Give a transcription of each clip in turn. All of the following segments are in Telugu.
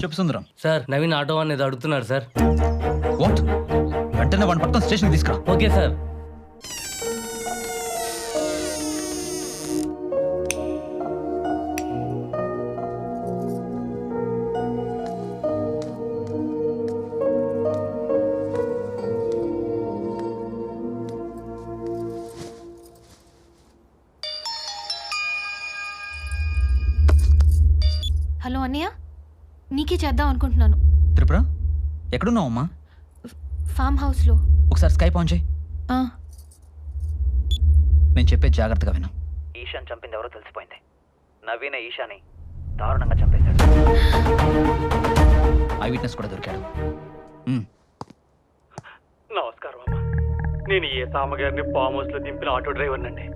చెప్పు సుందరం. సార్ నవీన్ ఆటో అనేది అడుగుతున్నారు సార్. వాట్? వెంటనే వాడిని పట్టుకొని స్టేషన్ తీసుకురా. Okay sir. హలో అన్నయ్య, నీకే చేద్దాం అనుకుంటున్నాను. త్రిపుర ఎక్కడున్నావు అమ్మా? ఫామ్ హౌస్లో. ఒకసారి స్కైప్ ఆన్ చేయి. నేను చెప్పే జాగ్రత్తగా విను. ఈశాన్ చంపింది ఎవరో తెలిసిపోయింది. నవీన ఈశాని దారుణంగా చంపేశాడు. ఐ విట్నెస్ కూడా దొరికాడు. నమస్కారం అమ్మా. నేను ఏ సామగారిని ఫామ్ హౌస్ లో దింపిన ఆటో డ్రైవర్ అండి.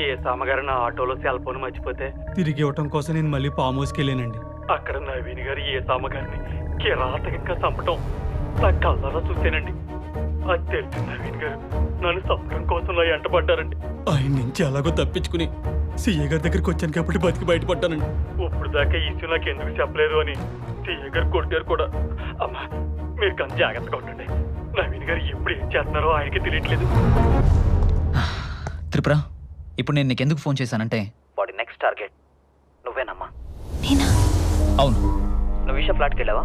ఏ సామగారు నా ఆటోలో సెల్ ఫోన్ మర్చిపోతే తిరిగి ఇవ్వటం కోసం నేను మళ్ళీ ఫామ్ హౌస్కి వెళ్ళానండి. అక్కడ నవీన్ గారు ఏ సామగారిని కిరాతకంగా చంపటం నా కళ్ళలో చూసానండి. అది తెలిసి నవీన్ గారు నన్ను చంపడం కోసం ఎంటపడ్డారండి. ఆయన నుంచి ఎలాగో తప్పించుకుని సీఏ గారి దగ్గరికి వచ్చాను కాబట్టి బతికి బయటపడ్డానండి. ఇప్పుడు దాకా ఈ విషయం నాకు ఎందుకు చెప్పలేదు అని సీఏ గారు కొట్టారు కూడా. అమ్మా మీరు కానీ జాగ్రత్తగా ఉండండి. నవీన్ గారు ఎప్పుడు ఏం చేస్తున్నారో ఆయనకి తెలియట్లేదు. త్రిపుర, ఇప్పుడు నేను నీకెందుకు ఫోన్ చేశానంటే వాడి నెక్స్ట్ టార్గెట్ నువ్వేనమ్మా. నేనా? అవును. నువ్వు ఈషా ఫ్లాట్కి వెళ్ళావా?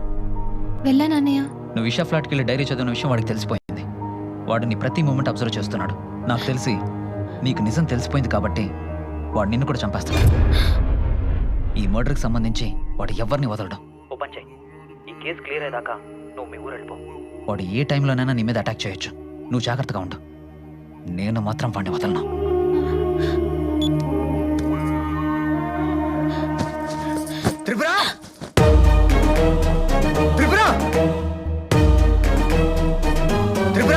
వెళ్ళాను అన్నయ్య. నువ్వు ఈషా ఫ్లాట్కి వెళ్ళి డైరీ చదివిన విషయం వాడికి తెలిసిపోయింది. వాడు నీ ప్రతి మూమెంట్ అబ్జర్వ్ చేస్తున్నాడు. నాకు తెలిసి నీకు నిజం తెలిసిపోయింది కాబట్టి వాడు నిన్ను కూడా చంపేస్తాడు. ఈ మర్డర్కి సంబంధించి వాడు ఎవరిని వదలడం. ఓపెన్ చేయి. ఈ కేసు క్లియర్ అయ్యాక నువ్వు మీ ఊరు వెళ్ళిపో. వాడు ఏ టైంలోనైనా నీ మీద అటాక్ చేయొచ్చు. నువ్వు జాగ్రత్తగా ఉండు. నేను మాత్రం వాడిని వదలను. త్రిపుర! త్రిపుర! త్రిపుర!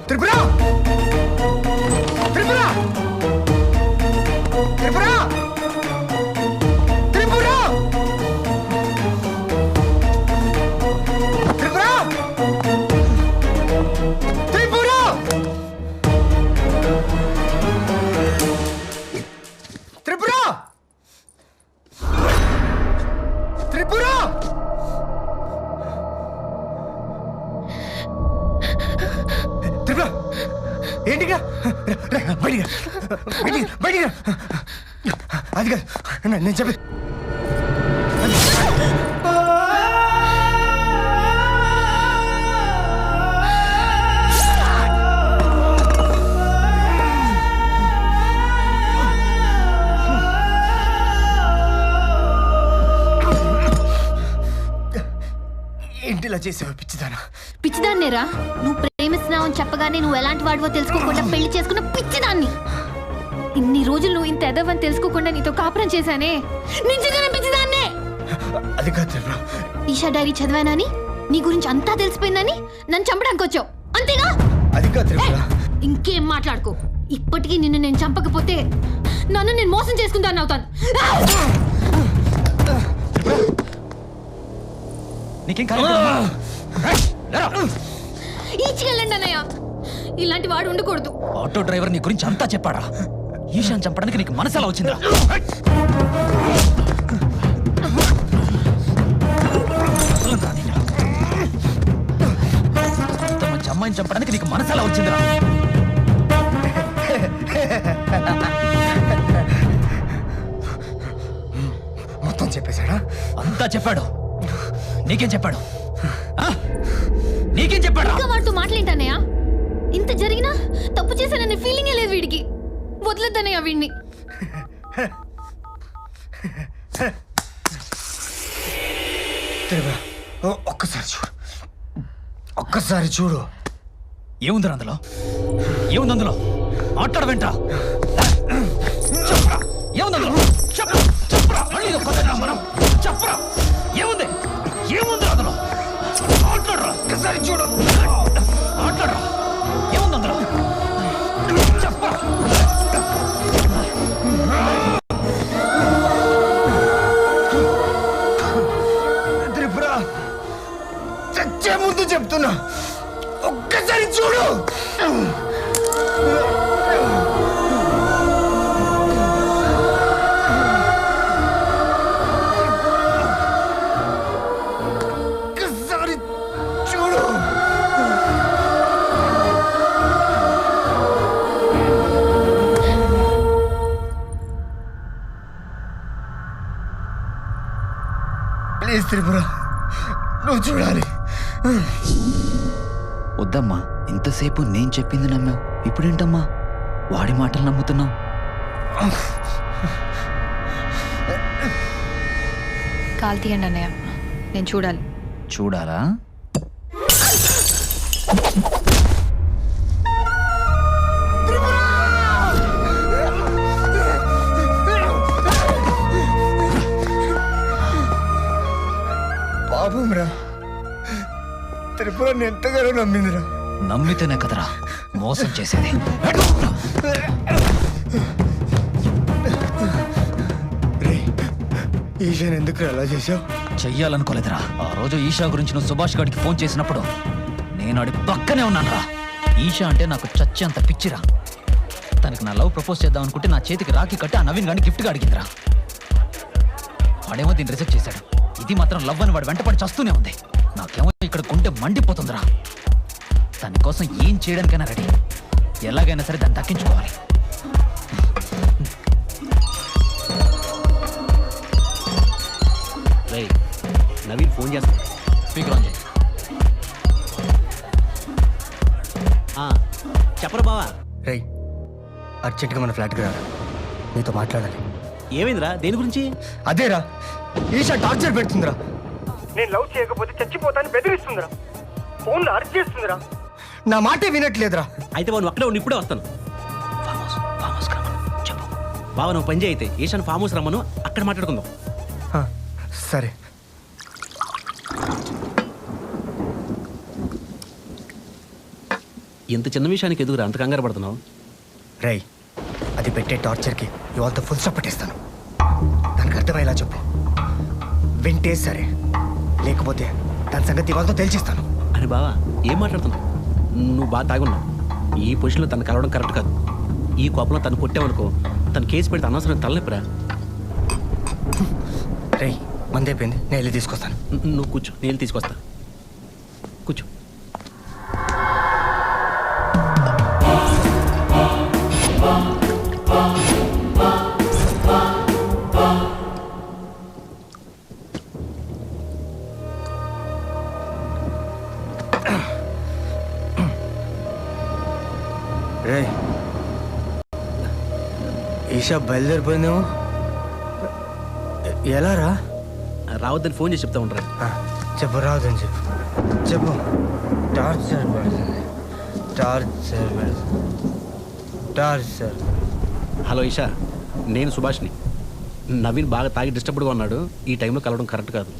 త్రిపుర! త్రిపుర! త్రిపుర! త్రిపుర! త్రిపుర! త్రిపుర! త్రిపుర! త్రిపుర! త్రిపుర! ఏంటిగా బయటిగా బయటిగా బయటిగా అది కాదు నేను చెప్పి ఇంటిలా చేసావు పిచ్చిదానా. పిచ్చిదాన్నేరా? నువ్వు ప్రేమిస్తున్నావు అని చెప్పగానే నువ్వు ఎలాంటి వాడివో తెలుసుకోకుండా పెళ్లి చేసుకున్న పిచ్చిదాన్ని. ఇన్ని రోజులు నువ్వు ఇంత ఎదవని తెలుసుకోకుండా నీతో కాపురం చేశానే, నిజంగానే పిచ్చిదాన్నే. అది కాదు. ఈషా డైరీ చదివానని, నీ గురించి అంతా తెలిసిపోయిందని నన్ను చంపడానికి వచ్చావు అంతేగా? అది కాదు. ఇంకేం మాట్లాడుకో. ఇప్పటికీ నిన్ను నేను చంపకపోతే నన్ను నేను మోసం చేసుకుంటాను అవుతాను. ఈచికెళ్ళండి అన్నయ్య. ఇలాంటి వాడు ఉండకూడదు. ఆటో డ్రైవర్ నీ గురించి అంతా చెప్పాడా? ఈశాన్ చంపడానికి నీకు మనసు ఎలా వచ్చిందా? ఇంత మంచి అమ్మాయిని చంపడానికి నీకు మనసు ఎలా వచ్చిందిరా? మొత్తం చెప్పేశాడా? అంతా చెప్పాడు. నీకేం చెప్పాడు? నీకేం చెప్పాడు? ఇంకా వాడితో మాట్లాడేంటన్నయ్య? ఇంత జరిగినా తప్పు చేశాననే ఫీలింగే లేదు వీడికి. వదలద్దన్నయ్య వీడిని. ఒక్కసారి చూడు, ఒక్కసారి చూడు. ఏముందిరా అందులో? ఏముంది అందులో? మాట్లాడవేంటా? ఏముంది అందులో? చెప్పరా, ఏముంది? ఏముంది అందులో? మాట్లాడరా, ఒక్కసారి చూడు. మాట్లాడరా, ఏముంది అందులో? చెప్పరా. త్రిపుర, చచ్చే ముందు చెప్తున్నా, ఒక్కసారి చూడు. త్రిపుర నువ్వు చూడాలి. వద్దమ్మా, ఇంతసేపు నేను చెప్పింది నమ్మావు, ఇప్పుడేంటమ్మా వాడి మాటలు నమ్ముతున్నావు? కాల్ తీయండి అన్నయ్య, నేను చూడాలి. చూడాలా? పాపం రా, త్రిపుర ఎంతగానో నమ్మిందిరా. నమ్మితేనే కదరా మోసం చేసేది. రే, ఈశాన్ ఎందుకు అలా చేసావు? చెయ్యాలనుకోలేదురా. ఆ రోజు ఈషా గురించి నువ్వు సుభాష్ గారికి ఫోన్ చేసినప్పుడు నేను ఆడి పక్కనే ఉన్నానురా. ఈషా అంటే నాకు చచ్చేంత పిచ్చిరా. తనకి నా లవ్ ప్రపోజ్ చేద్దాం అనుకుంటే నా చేతికి రాఖీ కట్టి ఆ నవీన్ గాని గిఫ్ట్గా అడిగిందిరా. వాడేమో దీన్ని రిజెక్ట్ చేశాడు. ఇది మాత్రం లవ్ అని వాడు వెంటపడి చస్తూనే ఉంది. నాకేమో ఇక్కడ గుండె మండిపోతుందిరా. దానికోసం ఏం చేయడానికైనా రెడీ. ఎలాగైనా సరే దాన్ని దక్కించుకోవాలి. నవీన్ ఫోన్ చేస్తాను. స్పీకర్ ఆన్ చేయి. చెప్పరా బావా? రే, అర్జెంట్గా మన ఫ్లాట్కి రా, నీతో మాట్లాడాలి. ఏమైందిరా? దేని గురించి? అదేరా, ఈషా టార్చర్ పెడుతుందిరా. నేను లవ్ చేయకపోతే చచ్చిపోతాను బెదిరిస్తుందిరా. ఫోన్లో అరెస్ట్ చేస్తుందిరా. నా మాటే వినట్లేదురా. అయితే నువ్వు అక్కడే ఉండి ఇప్పుడే వస్తాను. ఫామ్ హౌస్ చెప్పు. బావా నువ్వు పని చేయి, అయితే ఈశాన్ ఫామ్ హౌస్ రమ్మను, అక్కడ మాట్లాడుకుందాం. సరే. ఇంత చిన్న విషయానికి ఎదుగురా అంత కంగారు పడుతున్నావు? రై, అది పెట్టే టార్చర్కి ఇవాళ ఫుల్ సపోర్ట్ ఇస్తాను. దానికి అర్థమయ్యేలా చెప్పు. వింటే సరే, లేకపోతే దాని సంగతి ఇవాళతో తెలిసిస్తాను. అని బావా ఏం మాట్లాడుతున్నావు? నువ్వు బాగా తాగున్నావు. ఈ పొజిషన్లో తను కలవడం కరెక్ట్ కాదు. ఈ కోపంలో తను కొట్టావనుకో, తను కేసు పెడితే అనవసరం తలనొప్పిరా. రై, మందైపోయింది, నేను వెళ్ళి తీసుకొస్తాను. నువ్వు కూర్చో, నేను తీసుకొస్తా. కూర్చో. రే, ఈషా బయలుదేరిపోయిందేమో. ఎలా రా? రావద్దని ఫోన్ చేసి చెప్తా ఉంటారా? చెప్పు, రావద్దని చెప్పు. చెప్పు. టార్చర్ పెడుతుంది, టార్చర్ పెడుతుంది, టార్చర్. హలో ఈషా, నేను సుభాష్ని. నవీన్ బాగా తాగి డిస్టర్బ్డ్గా ఉన్నాడు. ఈ టైంలో కలవడం కరెక్ట్ కాదు.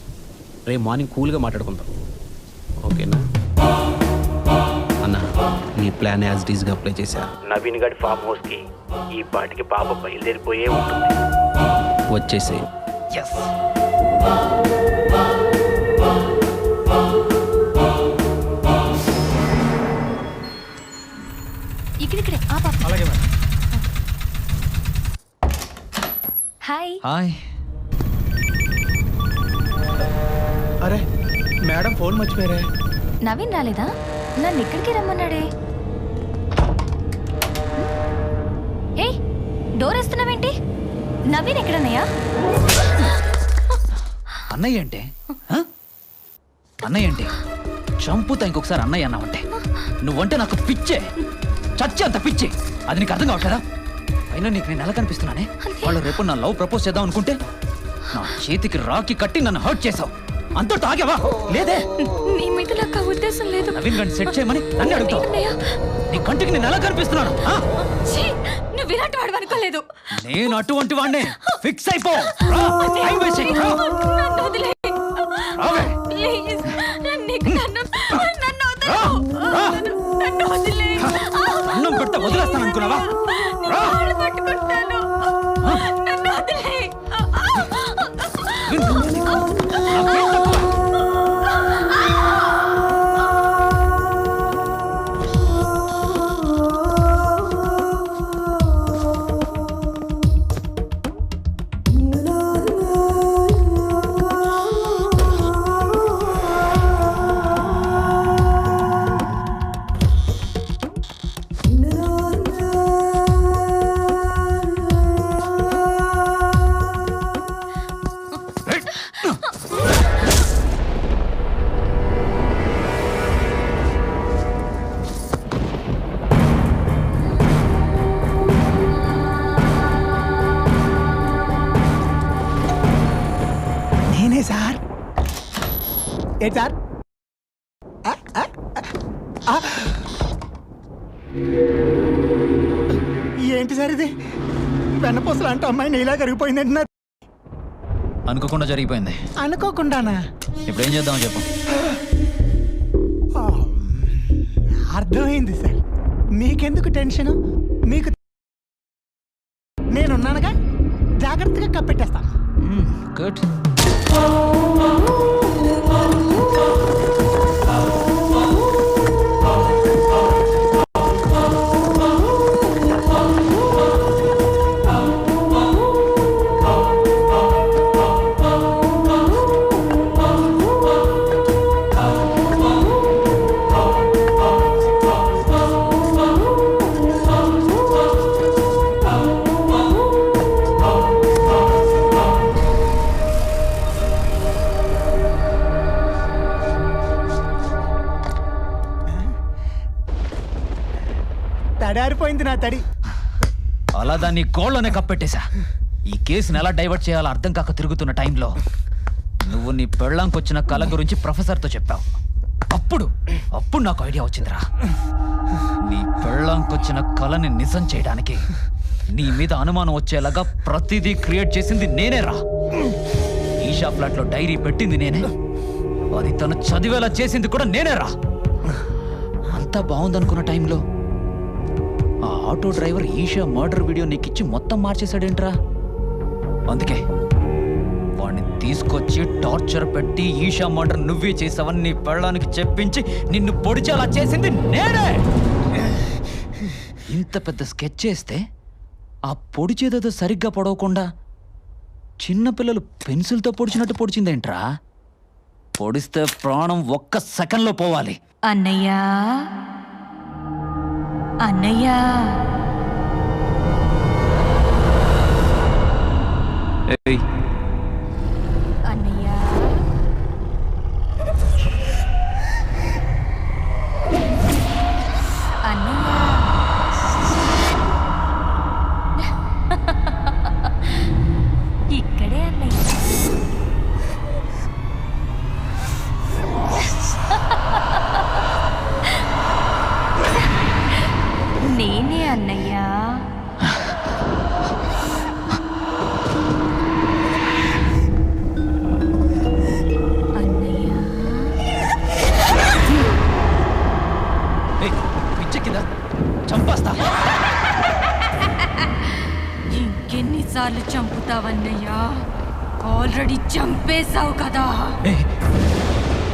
రేపు మార్నింగ్ కూల్గా మాట్లాడుకుందాం, ఓకేనా? అన్న, నీ ప్లాన్ యాజ్ డీజ్గా అప్లై చేశా. నవీన్ గడి ఫామ్ హౌస్కి ఈ పాటికి పాప బయలుదేరిపోయే ఉంటుంది. వచ్చేసి ఎస్. ఇక్కడిక్కడే ఆ పాప. అలాగే మేడం. హాయ్. హాయ్. అరే మేడం, ఫోన్ మర్చిపోయారే. నవీన్ రాలేదా? నన్ను ఇక్కడికి రమ్మన్నాడే. ఏ, డోర్ వేస్తున్నావేంటి? నవీన్ ఎక్కడన్నయ్యా? అన్నయ్య అంటే అన్నయ్య అంటే చంపుతా. ఇంకొకసారి అన్నయ్య అన్నావంటే నువ్వంటే నాకు పిచ్చే, చచ్చే అంత పిచ్చే. అది నీకు అర్థం కావట్లేదా? అయినా నీకు నేను ఎలా కనిపిస్తున్నానే? వాళ్ళు రేపు నా లవ్ ప్రపోజ్ చేద్దాం అనుకుంటే నా చేతికి రాఖీ కట్టి నన్ను హర్ట్ చేసావు. అంతా తాగావా? లేదే. నీ మీద నాకు ఆ ఉద్దేశం లేదు. నవీన్ గండి సెట్ చేయమని నన్ను అడుగుతావు. నీ కంటికి నేను ఎలా కనిపిస్తున్నాను? నువ్వు ఇలాంటి వాడు అనుకోలేదు. నేను అటువంటి వాడినే. ఫిక్స్ అయిపో. టైం వేస్ట్ చేయకు. నన్ను వదిలేయ్. రావే. ప్లీజ్, నన్ను వదిలేయ్. అన్నం పెడితే వదిలేస్తాను అనుకున్నావా? నేను పట్టుకుంటాను. నన్ను వదిలేయ్. ఏంటి సార్ ఏంటి సార్ ఇది వెన్నపూసలు అంటే అమ్మాయి నీలా కరిగిపోయింది అంటున్నారు. అనుకోకుండా జరిగిపోయింది. అనుకోకుండానా? ఇప్పుడు ఏం చేద్దాం చెప్పు. అర్థమైంది సార్. మీకెందుకు టెన్షను? మీకు నేనున్నానుగా, జాగ్రత్తగా కప్పెట్టేస్తాను. గుడ్. తడారిపోయింది నా తడి. అలా దాన్ని గోళ్ళనే కప్పెట్టేశా. ఈ కేసుని ఎలా డైవర్ట్ చేయాలో అర్థం కాక తిరుగుతున్న టైంలో నువ్వు నీ పెళ్ళాంకొచ్చిన కళ గురించి ప్రొఫెసర్తో చెప్పావు. అప్పుడు నాకు ఐడియా వచ్చిందిరా. నీ పెళ్ళాంకొచ్చిన కళని నిజం చేయడానికి నీ మీద అనుమానం వచ్చేలాగా ప్రతిదీ క్రియేట్ చేసింది నేనేరా. ఈషా ఫ్లాట్లో డైరీ పెట్టింది నేనే, అది తను చదివేలా చేసింది కూడా నేనేరా. అంతా బాగుందనుకున్న టైంలో ఆ auto driver Esha murder video నీకిచ్చి మొత్తం మార్చేశాడేంట్రా? అందుకే వాడిని తీసుకొచ్చి టార్చర్ పెట్టి ఈషా మర్డర్ నువ్వే చేసావని నీ పెళ్ళానికి చెప్పించి నిన్ను పొడిచేలా చేసింది నేనే. ఇంత పెద్ద స్కెచ్ చేస్తే ఆ పొడిచేదేదో సరిగ్గా పొడవకుండా చిన్నపిల్లలు పెన్సిల్తో పొడిచినట్టు పొడిచిందేంట్రా? పొడిస్తే ప్రాణం ఒక్క సెకండ్లో పోవాలి. అన్నయ్యా అన్నయ్యా ఏయ్, అన్నయ్యా అన్నయ్యా ఇక్కడే అన్నయ్య. నేనే అన్నయ్యా. అన్నయ్యా ఏయ్, పిచ్చెక్కిందా? చంపేస్తా. ఇంకెన్నిసార్లు చంపుతావన్నయ్యా? ఆల్రెడీ చంపేశావు కదా. ఏయ్,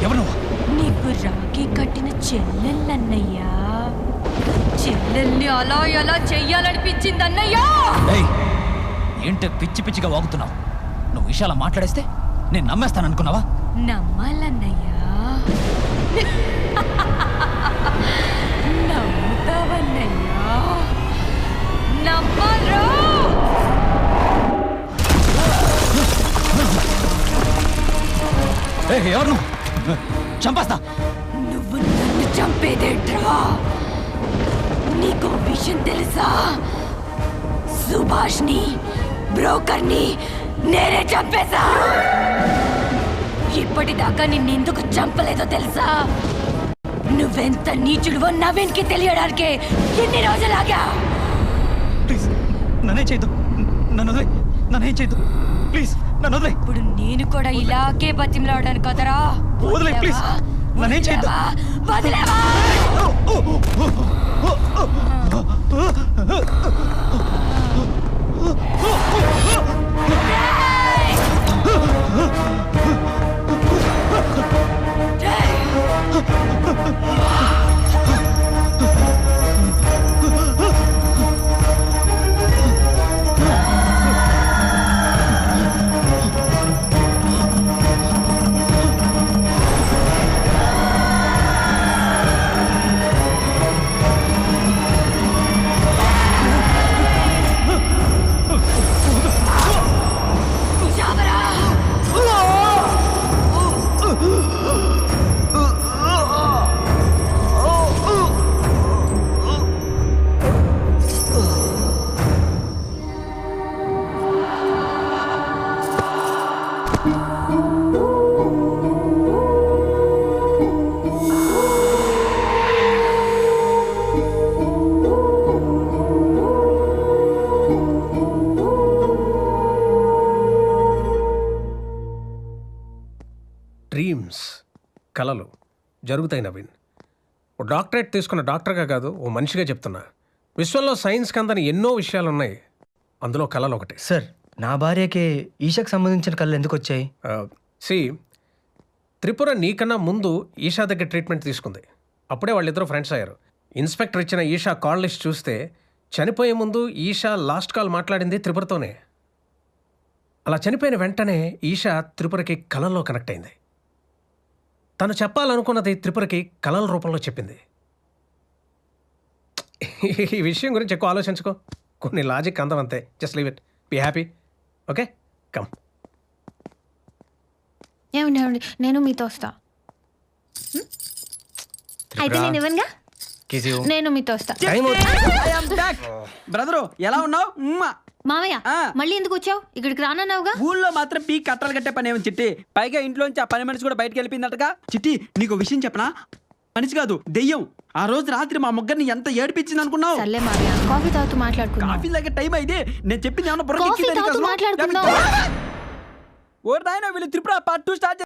ఎవరు నువ్వు? నీకు రాఖీ కట్టిన చెల్లెళ్ళన్నయ్యా. చెల్లెల్ని అలా ఎలా చెయ్యాలనిపించింది అన్నయ్యా. ఏయ్, ఏంటి పిచ్చి పిచ్చిగా వాగుతున్నావు? నువ్వు విషయాలు మాట్లాడేస్తే నేను నమ్మేస్తాననుకున్నావా? నమ్మాలన్నయ్యా. నమ్ముతావన్నయ్యా. నమ్మరు. ఎవరు నువ్వు? చంపేస్తా. నువ్వు నన్ను చంపేదేంట్రా? నీకు విషయం తెలుసా? సుభాష్ని, బ్రోకర్ని నేనే చంపేశా. ఇప్పటిదాకా నిన్నెందుకు చంపలేదో తెలుసా? నువ్వెంత నీచుడువో నవీన్కి తెలియడానికే ఎన్ని రోజులాగా. ప్లీజ్ నన్నేం చేయొద్దు. నన్నేం చేయొద్దు. ప్లీజ్ నన్ను వదిలే. ఇప్పుడు నేను కూడా ఇలాగే బతిమలాడాను కదరా. వదిలే ప్లీజ్. నన్నేం చేయొద్దు. వదిలేవా? డ్రీమ్స్, కలలు జరుగుతాయి నవీన్. ఓ డాక్టరేట్ తీసుకున్న డాక్టర్గా కాదు, ఓ మనిషిగా చెప్తున్నా. విశ్వంలో సైన్స్కి అందని ఎన్నో విషయాలు ఉన్నాయి, అందులో కళలు ఒకటి. సార్, నా భార్యకి ఈషాకు సంబంధించిన కళ్ళు ఎందుకు వచ్చాయి? త్రిపుర నీకన్నా ముందు ఈషా దగ్గర ట్రీట్మెంట్ తీసుకుంది. అప్పుడే వాళ్ళిద్దరూ ఫ్రెండ్స్ అయ్యారు. ఇన్స్పెక్టర్ ఇచ్చిన ఈషా కాల్ లిస్ట్ చూస్తే చనిపోయే ముందు ఈషా లాస్ట్ కాల్ మాట్లాడింది త్రిపురతోనే. అలా చనిపోయిన వెంటనే ఈషా త్రిపురకి కళల్లో కనెక్ట్ అయింది. తను చెప్పాలనుకున్నది త్రిపురకి కళల రూపంలో చెప్పింది. ఈ విషయం గురించి ఎక్కువ ఆలోచించుకో, కొన్ని లాజిక్ అందం అంతే. Just leave it, be happy. Okay, come. ఏమండి నేను మీతో వస్తా. అయితే నేను ఇవ్వనుగా, నేను మీతో వస్తా. బ్రదరు ఎలా ఉన్నావు? మావయ్య మళ్ళీ ఎందుకు వచ్చావు? ఇక్కడికి రానన్నావుగా. ఊళ్ళో మాత్రం పీ కట్టలు కట్టే పని ఏమో చిట్టి. పైగా ఇంట్లోంచి ఆ పని మనిషి కూడా బయటకు వెళ్ళిపోయిందటగా. చిట్టి నీకు విషయం చెప్పనా? మనిషి కాదు దెయ్యం. ఆ రోజు రాత్రి మా ముగ్గురిని ఎంత ఏడిపించింది అనుకున్నావు? సర్లే మావయ్య, కాఫీ తాగుతూ మాట్లాడుకుందాం. కాఫీ దగ్గర టైం అయితే నేను చెప్పింది ఏమన్నా కాఫీ తాగుతూ మాట్లాడుకుందాం. ఓ నాయన వీళ్ళు త్రిపుర పార్ట్ 2 స్టార్ట్